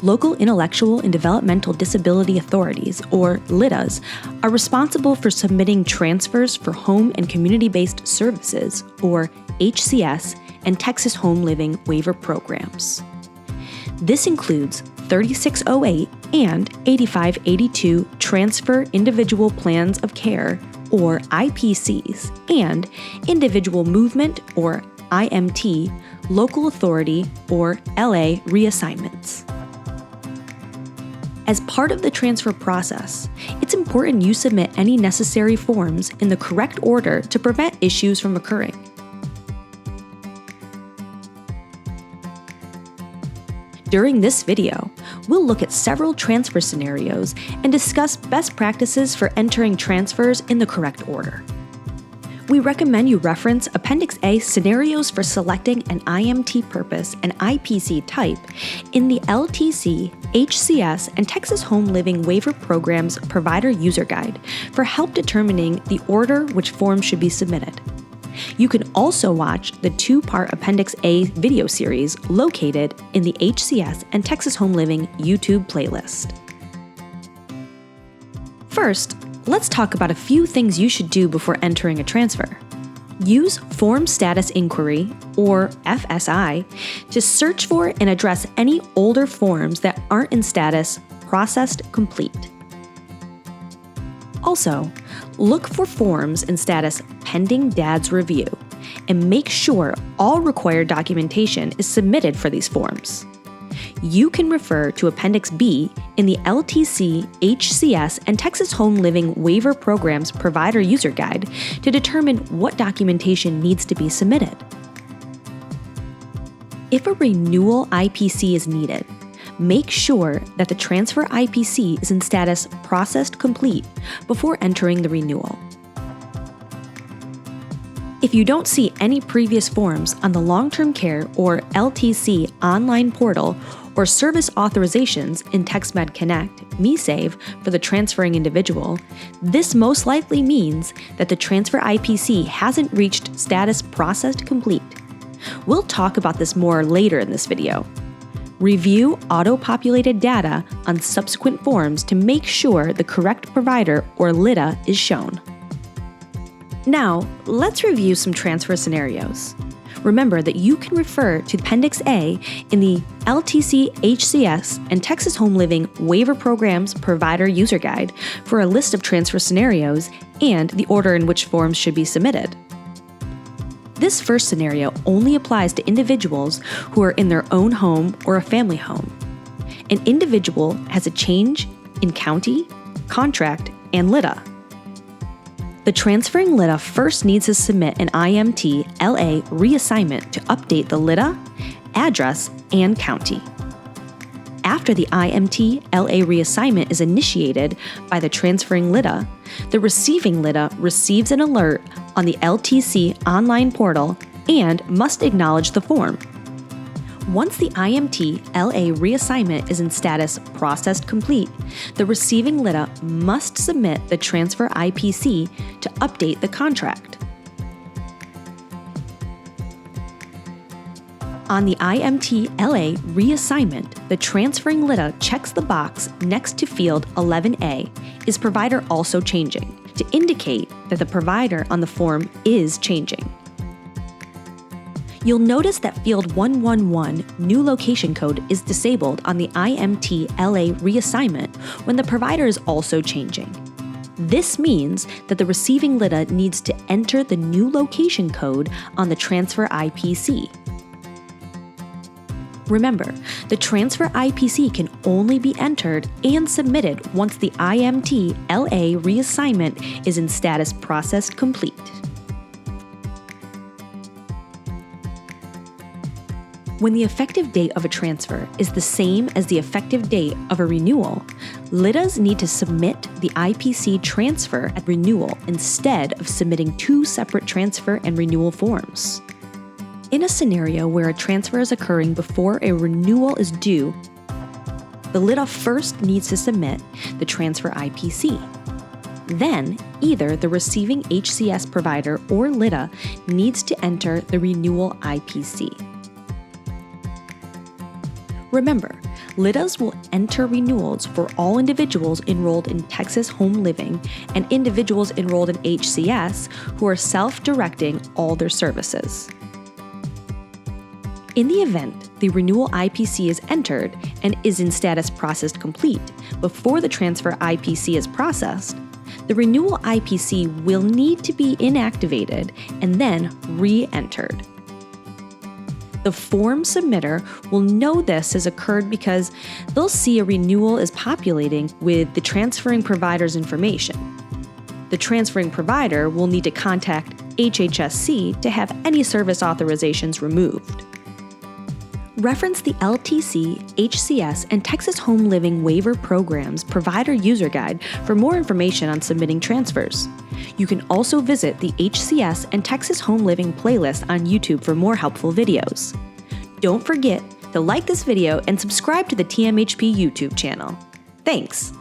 Local Intellectual and Developmental Disability Authorities, or LIDAs, are responsible for submitting transfers for home and community-based services, or HCS, and Texas Home Living waiver programs. This includes 3608 and 8582 Transfer Individual Plans of Care, or IPCs, and Individual Movement, or IMT, Local Authority, or LA reassignments. As part of the transfer process, it's important you submit any necessary forms in the correct order to prevent issues from occurring. During this video, we'll look at several transfer scenarios and discuss best practices for entering transfers in the correct order. We recommend you reference Appendix A Scenarios for selecting an IMT purpose and IPC type in the LTC, HCS, and Texas Home Living Waiver Programs Provider User Guide for help determining the order which forms should be submitted. You can also watch the two-part Appendix A video series located in the HCS and Texas Home Living YouTube playlist. First, let's talk about a few things you should do before entering a transfer. Use Form Status Inquiry, or FSI, to search for and address any older forms that aren't in status Processed Complete. Also, look for forms in status Pending DADS Review, and make sure all required documentation is submitted for these forms. You can refer to Appendix B in the LTC, HCS, and Texas Home Living Waiver Programs Provider User Guide to determine what documentation needs to be submitted. If a renewal IPC is needed, make sure that the transfer IPC is in status Processed Complete before entering the renewal. If you don't see any previous forms on the Long-Term Care or LTC online portal or service authorizations in TextMed Connect, MeSave, for the transferring individual, this most likely means that the transfer IPC hasn't reached status Processed Complete. We'll talk about this more later in this video. Review auto-populated data on subsequent forms to make sure the correct provider or LIDA is shown. Now, let's review some transfer scenarios. Remember that you can refer to Appendix A in the LTC, HCS, and Texas Home Living Waiver Programs Provider User Guide for a list of transfer scenarios and the order in which forms should be submitted. This first scenario only applies to individuals who are in their own home or a family home. An individual has a change in county, contract, and LIDA. The transferring LIDA first needs to submit an IMT-LA reassignment to update the LIDA, address, and county. After the IMT-LA reassignment is initiated by the transferring LIDA, the receiving LIDA receives an alert on the LTC online portal and must acknowledge the form. Once the IMT-LA reassignment is in status Processed Complete, the receiving LIDA must submit the transfer IPC to update the contract. On the IMT-LA reassignment, the transferring LIDA checks the box next to field 11A, Is provider also changing, to indicate that the provider on the form is changing. You'll notice that field 111, New Location Code, is disabled on the IMT-LA reassignment when the provider is also changing. This means that the receiving LIDA needs to enter the new location code on the transfer IPC. Remember, the transfer IPC can only be entered and submitted once the IMT-LA reassignment is in status Processed Complete. When the effective date of a transfer is the same as the effective date of a renewal, LIDAs need to submit the IPC transfer at renewal instead of submitting two separate transfer and renewal forms. In a scenario where a transfer is occurring before a renewal is due, the LIDA first needs to submit the transfer IPC. Then, either the receiving HCS provider or LIDA needs to enter the renewal IPC. Remember, LIDAs will enter renewals for all individuals enrolled in Texas Home Living and individuals enrolled in HCS who are self-directing all their services. In the event the renewal IPC is entered and is in status processed complete before the transfer IPC is processed, the renewal IPC will need to be inactivated and then re-entered. The form submitter will know this has occurred because they'll see a renewal is populating with the transferring provider's information. The transferring provider will need to contact HHSC to have any service authorizations removed. Reference the LTC, HCS, and Texas Home Living Waiver Programs Provider User Guide for more information on submitting transfers. You can also visit the HCS and Texas Home Living playlist on YouTube for more helpful videos. Don't forget to like this video and subscribe to the TMHP YouTube channel. Thanks!